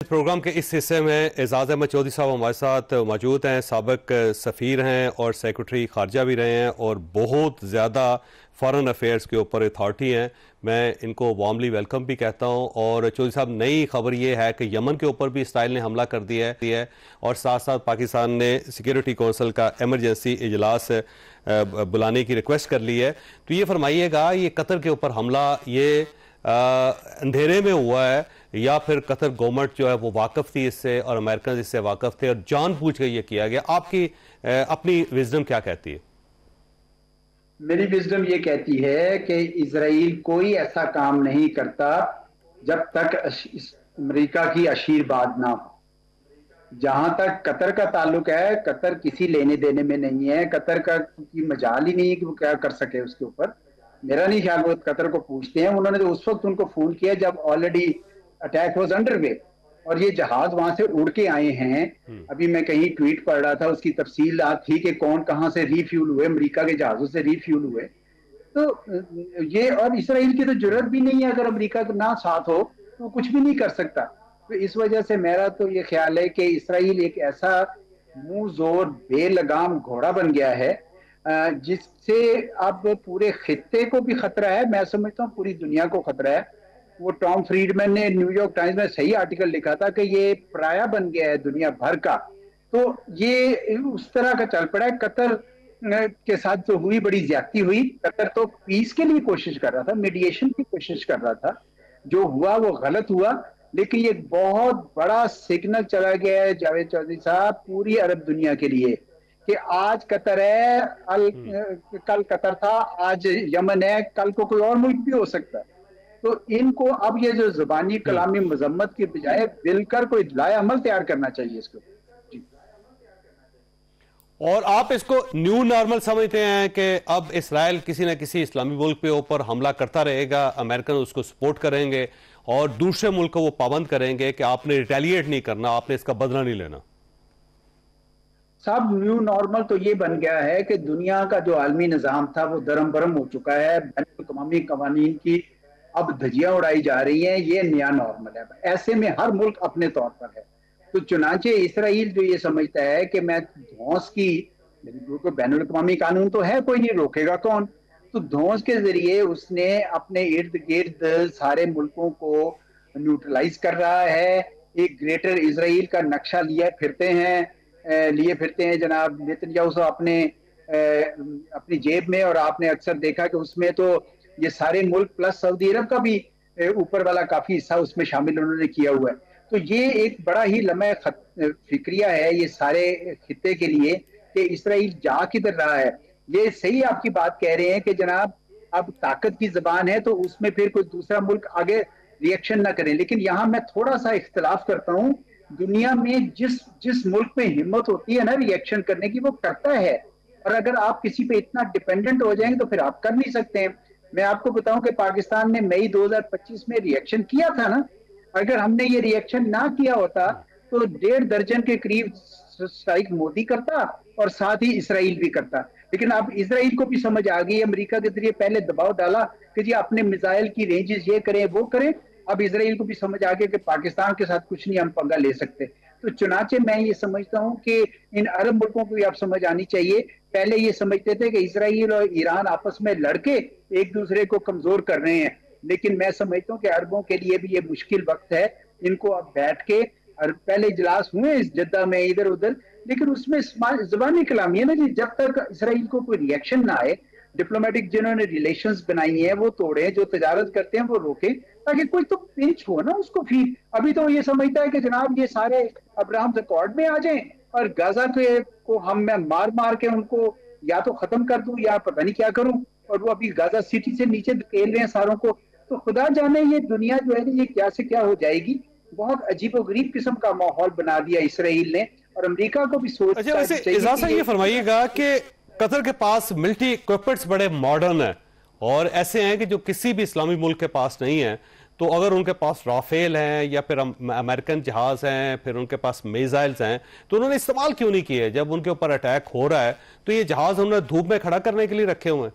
Programme के इस हिस्से में एजाज अहमद चौधरी साहब हमारे साथ मौजूद हैं। साबिक सफ़ीर हैं और सेक्रेटरी खारजा भी रहे हैं और बहुत ज़्यादा फॉरेन अफेयर्स के ऊपर अथॉरिटी हैं। मैं इनको वार्मली वेलकम भी कहता हूं। और चौधरी साहब, नई खबर ये है कि यमन के ऊपर भी इसराइल ने हमला कर दिया है और साथ साथ पाकिस्तान ने सिक्योरिटी कौंसिल का एमरजेंसी इजलास बुलाने की रिक्वेस्ट कर ली है। तो ये फरमाइएगा, ये कतर के ऊपर हमला ये अंधेरे में हुआ है या फिर कतर गवर्नमेंट जो है वो वाकफ थी इससे और अमेरिकन इससे वाकफ थे और जानबूझ के ये किया गया? आपकी अपनी विजडम क्या कहती है? मेरी विजडम ये कहती है कि इजराइल कोई ऐसा काम नहीं करता जब तक अमेरिका की आशीर्वाद ना हो। जहां तक कतर का ताल्लुक है, कतर किसी लेने देने में नहीं है। कतर का की मजाल ही नहीं है कि वो क्या कर सके उसके ऊपर। मेरा नहीं ख्याल वो कतर को पूछते हैं। उन्होंने तो उस वक्त उनको फोन किया जब already attack was under way और ये जहाज वहां से उड़ के आए हैं। अभी मैं कहीं ट्वीट पढ़ रहा था, उसकी तफसील थी कि कौन कहां से रिफ्यूल हुए, अमेरिका के जहाजों से रिफ्यूल हुए। तो ये और इसराइल की तो जरूरत भी नहीं है, अगर अमेरिका ना साथ हो तो कुछ भी नहीं कर सकता। तो इस वजह से मेरा तो ये ख्याल है कि इसराइल एक ऐसा मुंह जोर बेलगाम घोड़ा बन गया है जिससे अब पूरे खित्ते को भी खतरा है। मैं समझता हूँ पूरी दुनिया को खतरा है। वो टॉम फ्रीडमैन ने न्यूयॉर्क टाइम्स में सही आर्टिकल लिखा था कि ये पराया बन गया है दुनिया भर का। तो ये उस तरह का चल पड़ा है। कतर के साथ तो हुई बड़ी ज्यादती हुई। कतर तो पीस के लिए कोशिश कर रहा था, मीडिएशन की कोशिश कर रहा था। जो हुआ वो गलत हुआ, लेकिन ये बहुत बड़ा सिग्नल चला गया है जावेद चौधरी साहब पूरी अरब दुनिया के लिए कि आज कतर है, कल कतर था, आज यमन है, कल को कोई और मुल्क भी हो सकता है। तो इनको अब ये जो जुबानी कलामी मजम्मत की बजाय मिलकर कोई लाया अमल तैयार करना चाहिए इसको। जी। और आप इसको न्यू नॉर्मल समझते हैं कि अब इसराइल किसी न किसी इस्लामी मुल्क पे ऊपर हमला करता रहेगा, अमेरिकन उसको सपोर्ट करेंगे और दूसरे मुल्क को वो पाबंद करेंगे कि आपने रिटेलिएट नहीं करना, आपने इसका बदला नहीं लेना? साहब, न्यू नॉर्मल तो ये बन गया है कि दुनिया का जो आलमी निजाम था वो दरम बरम हो चुका है। बैन अवी कवानीन की अब धज्जियां उड़ाई जा रही हैं। ये नया नॉर्मल है। ऐसे में हर मुल्क अपने तौर पर है। तो चुनाचे इसराइल जो ये समझता है कि मैं धौंस की, बैन अवी कानून तो है, कोई नहीं रोकेगा कौन। तो धौंस के जरिए उसने अपने इर्द गिर्द सारे मुल्कों को न्यूट्रलाइज कर रहा है। एक ग्रेटर इसराइल का नक्शा लिए फिरते हैं जनाब नेतन्याहू साहब अपनी जेब में। और आपने अक्सर देखा कि उसमें तो ये सारे मुल्क प्लस सऊदी अरब का भी ऊपर वाला काफी हिस्सा उसमें शामिल उन्होंने किया हुआ है। तो ये एक बड़ा ही लम्हा फिक्रिया है ये सारे खित्ते के लिए कि इसराइल जा किधर रहा है। ये सही आपकी बात कह रहे हैं कि जनाब अब ताकत की जबान है तो उसमें फिर कोई दूसरा मुल्क आगे रिएक्शन ना करे। लेकिन यहाँ मैं थोड़ा सा इख्तलाफ करता हूँ। दुनिया में जिस जिस मुल्क में हिम्मत होती है ना रिएक्शन करने की, वो करता है। और अगर आप किसी पे इतना डिपेंडेंट हो जाएंगे तो फिर आप कर नहीं सकते हैं। मैं आपको बताऊं कि पाकिस्तान ने मई 2025 में रिएक्शन किया था ना। अगर हमने ये रिएक्शन ना किया होता तो 1.5 दर्जन के करीब स्ट्राइक मोदी करता और साथ ही इसराइल भी करता। लेकिन अब इसराइल को भी समझ आ गई, अमेरिका के जरिए पहले दबाव डाला कि जी अपने मिसाइल की रेंजेस ये करें वो करें। अब इसराइल को भी समझ आ गया कि पाकिस्तान के साथ कुछ नहीं हम पंगा ले सकते। तो चुनाचे मैं ये समझता हूं कि इन अरब मुल्कों को भी आप समझ आनी चाहिए। पहले ये समझते थे कि इसराइल और ईरान आपस में लड़के एक दूसरे को कमजोर कर रहे हैं, लेकिन मैं समझता हूँ कि अरबों के लिए भी ये मुश्किल वक्त है। इनको अब बैठ के, पहले इजलास हुए इस जद्दा में इधर उधर, लेकिन उसमें जुबानी कलामी है ना जी। जब तक इसराइल को कोई रिएक्शन ना आए, डिप्लोमेटिक जिन्होंने रिलेशंस बनाई हैं वो तोड़े, जो तजारत करते हैं वो रोके, ताकि कोई तो पिंच हो ना उसको। फिर अभी तो ये समझता है कि जनाब ये सारे अब्राहम अकॉर्ड में आ जाएं और गाजा को मैं मार मार के उनको या तो खत्म कर दूं या पता नहीं क्या करूं। और वो अभी गाजा सिटी से नीचे धकेल रहे हैं सारों को। तो खुदा जाने ये दुनिया जो है ना ये क्या से क्या हो जाएगी। बहुत अजीबोगरीब किस्म का माहौल बना दिया इसराइल ने और अमेरिका को भी सोचना चाहिए। अच्छा, ये फरमाइएगा कि कतर के पास मिलिट्री इक्विपमेंट्स बड़े मॉडर्न हैं और ऐसे हैं कि जो किसी भी इस्लामी मुल्क के पास नहीं है। तो अगर उनके पास राफेल हैं या फिर अमेरिकन जहाज हैं, फिर उनके पास मिसाइल्स हैं, तो उन्होंने इस्तेमाल क्यों नहीं किए? जब उनके ऊपर अटैक हो रहा है तो ये जहाज उन्होंने धूप में खड़ा करने के लिए रखे हुए हैं।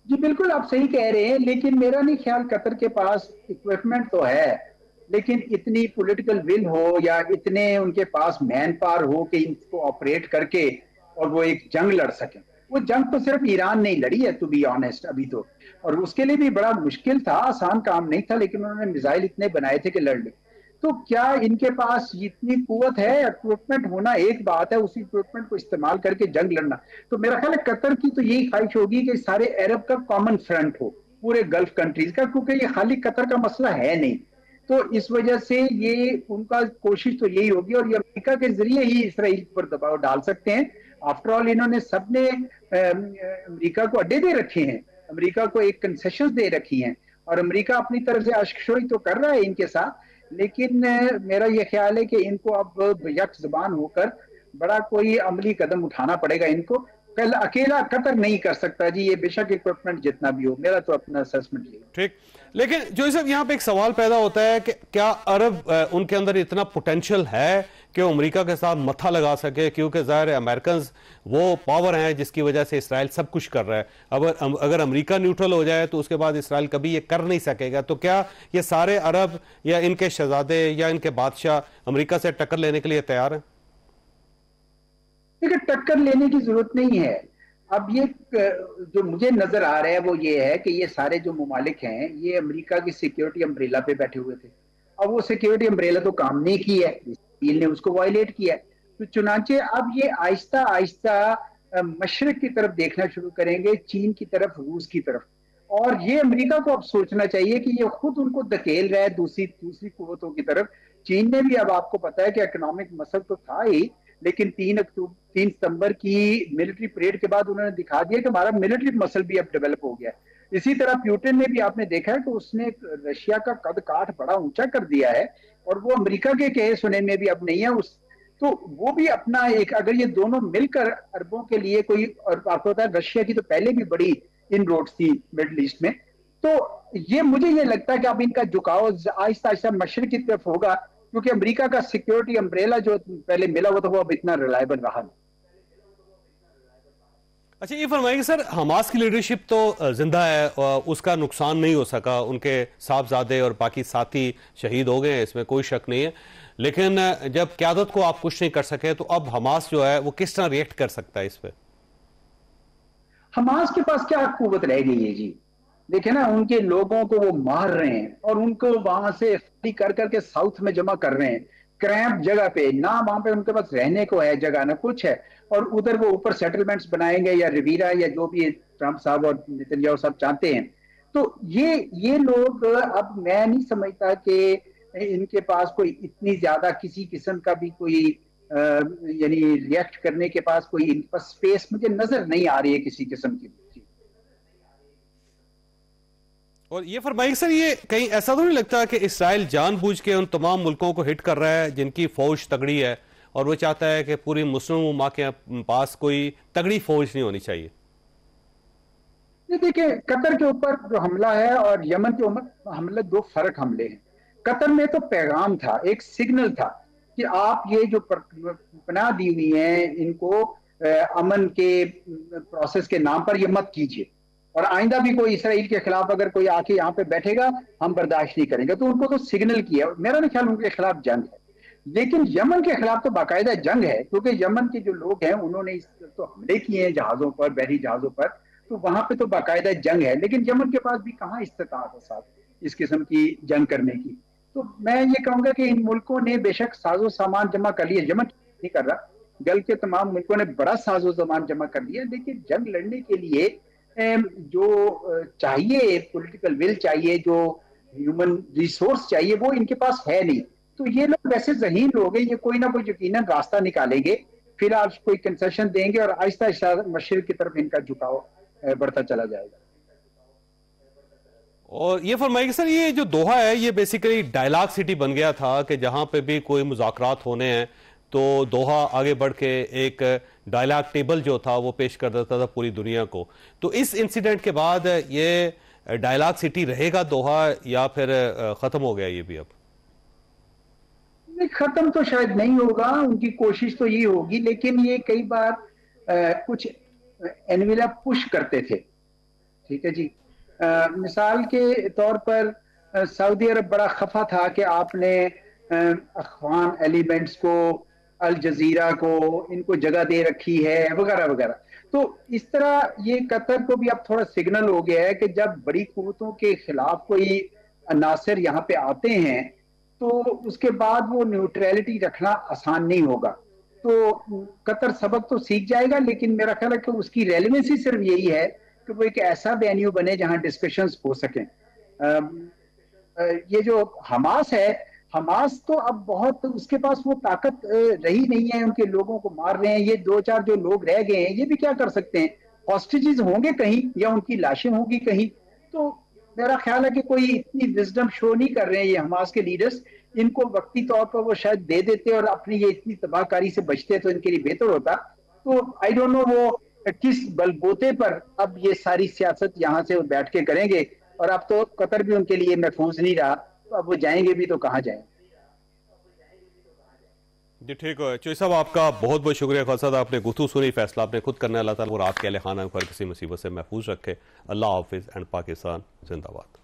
जी बिल्कुल आप सही कह रहे हैं, लेकिन मेरा नहीं ख्याल कतर के पास इक्विपमेंट तो है। लेकिन इतनी पॉलिटिकल विल हो या इतने उनके पास मैन पावर हो कि इनको ऑपरेट करके और वो एक जंग लड़ सकें। वो जंग तो सिर्फ ईरान ने ही लड़ी है, टू बी ऑनेस्ट, अभी तो। और उसके लिए भी बड़ा मुश्किल था, आसान काम नहीं था, लेकिन उन्होंने मिसाइल इतने बनाए थे कि लड़ ली। तो क्या इनके पास इतनी कुवत है? इक्विपमेंट होना एक बात है, उसी इक्विपमेंट को इस्तेमाल करके जंग लड़ना। तो मेरा ख्याल है कतर की तो यही ख्वाहिश होगी कि सारे अरब का कॉमन फ्रंट हो, पूरे गल्फ कंट्रीज का, क्योंकि ये खाली कतर का मसला है नहीं। तो इस वजह से ये उनका कोशिश तो यही होगी, और ये अमेरिका के जरिए ही इसराइल पर दबाव डाल सकते हैं। आफ्टर ऑल इन्होंने सबने अमेरिका को अड्डे दे रखे हैं, अमेरिका को एक कंसेशन दे रखी हैं, और अमेरिका अपनी तरफ से आशकशोई तो कर रहा है इनके साथ। लेकिन मेरा ये ख्याल है कि इनको अब यक जुबान होकर बड़ा कोई अमली कदम उठाना पड़ेगा इनको। कल अकेला कतर नहीं कर सकता जी, ये बेशक इक्विपमेंट जितना भी हो। मेरा तो अपना असेसमेंट यही। ठीक, लेकिन जो साहब यहाँ पे एक सवाल पैदा होता है कि क्या अरब उनके अंदर इतना पोटेंशियल है कि वो अमेरिका के साथ मत्था लगा सके, क्योंकि ज़ाहिर है अमेरिकन वो पावर हैं जिसकी वजह से इसराइल सब कुछ कर रहा है। अगर अमेरिका न्यूट्रल हो जाए तो उसके बाद इसराइल कभी ये कर नहीं सकेगा। तो क्या ये सारे अरब या इनके शहजादे या इनके बादशाह अमेरिका से टक्कर लेने के लिए तैयार हैं? देखिए, टक्कर लेने की जरूरत नहीं है। अब ये जो मुझे नजर आ रहा है वो ये है कि ये सारे जो ममालिक हैं ये अमेरिका की सिक्योरिटी अम्ब्रेला पे बैठे हुए थे। अब वो सिक्योरिटी अम्ब्रेला तो काम नहीं की है, इसराइल ने उसको वायलेट किया है। तो चुनाचे अब ये आहिस्ता आहिस्ता मशरक की तरफ देखना शुरू करेंगे, चीन की तरफ, रूस की तरफ। और ये अमेरिका को अब सोचना चाहिए कि ये खुद उनको धकेल रहा है दूसरी दूसरी कुव्वतों की तरफ। चीन ने भी, अब आपको पता है कि इकोनॉमिक मसल तो था ही, लेकिन 3 सितंबर की मिलिट्री परेड के बाद उन्होंने दिखा दिया कि हमारा मिलिट्री मसल भी अब डेवलप हो गया है। इसी तरह प्यूटिन ने भी, आपने देखा है कि उसने रशिया का कद काठ बड़ा ऊंचा कर दिया है, और वो अमेरिका के कहे सुने में भी अब नहीं है उस। तो वो भी अपना एक, अगर ये दोनों मिलकर अरबों के लिए कोई, और आपको पता है रशिया की तो पहले भी बड़ी इनरोड्स थी मिडल ईस्ट में। तो ये, मुझे ये लगता है कि अब इनका झुकाव आहिस्ता आहिस्ता मशरक की तरफ होगा, क्योंकि अमेरिका का सिक्योरिटी अम्ब्रेला जो पहले मिला हुआ था वो अब इतना रिलायबल रहा नहीं। अच्छा, ये फरमाइए सर, हमास की लीडरशिप तो जिंदा है और उसका नुकसान नहीं हो सका, उनके साहबजादे और बाकी साथी शहीद हो गए, इसमें कोई शक नहीं है। लेकिन जब क़यादत को आप कुछ नहीं कर सके तो अब हमास जो है वो किस तरह रिएक्ट कर सकता है इस पर? हमास के पास क्या कुव्वत रह गई है जी? देखे ना, उनके लोगों को वो मार रहे हैं और उनको वहां से फ्री कर करके साउथ में जमा कर रहे हैं, क्रैम्प जगह पे ना, वहां पे उनके पास रहने को है जगह ना कुछ है। और उधर वो ऊपर सेटलमेंट्स बनाएंगे या रिवीरा या जो भी ट्रंप साहब और नेतन्याहू साहब चाहते हैं। तो ये लोग, अब मैं नहीं समझता कि इनके पास कोई इतनी ज्यादा किसी किस्म का भी कोई यानी रिएक्ट करने के पास कोई इनके पास स्पेस मुझे नजर नहीं आ रही है किसी किस्म की। और ये फरमाइए सर, ये कहीं ऐसा तो नहीं लगता कि इसराइल जानबूझ के उन तमाम मुल्कों को हिट कर रहा है जिनकी फौज तगड़ी है, और वो चाहता है कि पूरी मुस्लिम उम्मा के पास कोई तगड़ी फौज नहीं होनी चाहिए? देखिए, कतर के ऊपर जो हमला है और यमन के ऊपर हमला, दो फर्क हमले हैं। कतर में तो पैगाम था, एक सिग्नल था कि आप ये जो पनाह दी हुई है इनको अमन के प्रोसेस के नाम पर ये मत कीजिए, और आइंदा भी कोई इसराइल के खिलाफ अगर कोई आके यहाँ पे बैठेगा हम बर्दाश्त नहीं करेंगे। तो उनको तो सिग्नल किया, मेरा नहीं ख्याल उनके खिलाफ जंग है। लेकिन यमन के खिलाफ तो बाकायदा जंग है, क्योंकि यमन के जो लोग हैं उन्होंने इस तो हमले किए हैं जहाजों पर, बहरी जहाजों पर, तो वहां पे तो बाकायदा जंग है। लेकिन यमन के पास भी कहाँ इस्तिताअत है साथ इस किस्म की जंग करने की। तो मैं ये कहूंगा कि इन मुल्कों ने बेशक साजो सामान जमा कर लिया, यमन नहीं कर रहा, गल्फ के तमाम मुल्कों ने बड़ा साजो सामान जमा कर लिया, लेकिन जंग लड़ने के लिए जो चाहिए, पॉलिटिकल विल चाहिए, जो ह्यूमन रिसोर्स चाहिए, वो इनके पास है नहीं। तो ये लोग वैसे ज़हीन लोग हैं, ये कोई ना कोई यकीनन रास्ता निकालेंगे, फिर आप कोई कंसेशन देंगे और आहिस्ता आहिस्ता मशरिक की तरफ इनका झुकाव बढ़ता चला जाएगा। और ये फरमाइए सर, ये जो दोहा है ये बेसिकली डायलॉग सिटी बन गया था कि जहां पे भी कोई मुज़ाकरात होने हैं तो दोहा आगे बढ़ के एक डायलॉग टेबल जो था वो पेश कर देता था पूरी दुनिया को। तो इस इंसिडेंट के बाद ये डायलॉग सिटी रहेगा दोहा, या फिर खत्म हो गया ये भी अब? नहीं, खत्म तो शायद नहीं होगा, उनकी कोशिश तो ये होगी, लेकिन ये कई बार कुछ एनवेलप पुश करते थे। ठीक है जी, मिसाल के तौर पर सऊदी अरब बड़ा खफा था कि आपने अफगान एलिमेंट्स को, अल जजीरा को, इनको जगह दे रखी है वगैरह वगैरह। तो इस तरह ये कतर को भी अब थोड़ा सिग्नल हो गया है कि जब बड़ी कुव्वतों के खिलाफ कोई अनासर यहाँ पे आते हैं तो उसके बाद वो न्यूट्रलिटी रखना आसान नहीं होगा। तो कतर सबक तो सीख जाएगा, लेकिन मेरा ख्याल है कि उसकी रेलिवेंसी सिर्फ यही है कि वो एक ऐसा वेन्यू बने जहां डिस्कशंस हो सकें। ये जो हमास है, हमास तो अब बहुत उसके पास वो ताकत रही नहीं है, उनके लोगों को मार रहे हैं। ये दो चार जो लोग रह गए हैं ये भी क्या कर सकते हैं? हॉस्टेजेस होंगे कहीं या उनकी लाशें होंगी कहीं। तो मेरा ख्याल है कि कोई इतनी विजडम शो नहीं कर रहे हैं ये हमास के लीडर्स। इनको वक्ती तौर पर वो शायद दे देते और अपनी ये इतनी तबाहकारी से बचते तो इनके लिए बेहतर होता। तो आई डोंट नो वो किस बलबूते पर अब ये सारी सियासत यहाँ से बैठ के करेंगे। और अब तो कतर भी उनके लिए महफूज नहीं रहा, तो अब वो जाएंगे भी तो कहाँ जाएंगे। जी ठीक है चोई साहब, आपका बहुत बहुत शुक्रिया। खासा आपने गुफ्तगू सुनी, फैसला आपने खुद करना। अल्लाह ताला और आपके अहले खाना को किसी मुसीबत से महफूज रखे। अल्लाह हाफिज़ एंड पाकिस्तान जिंदाबाद।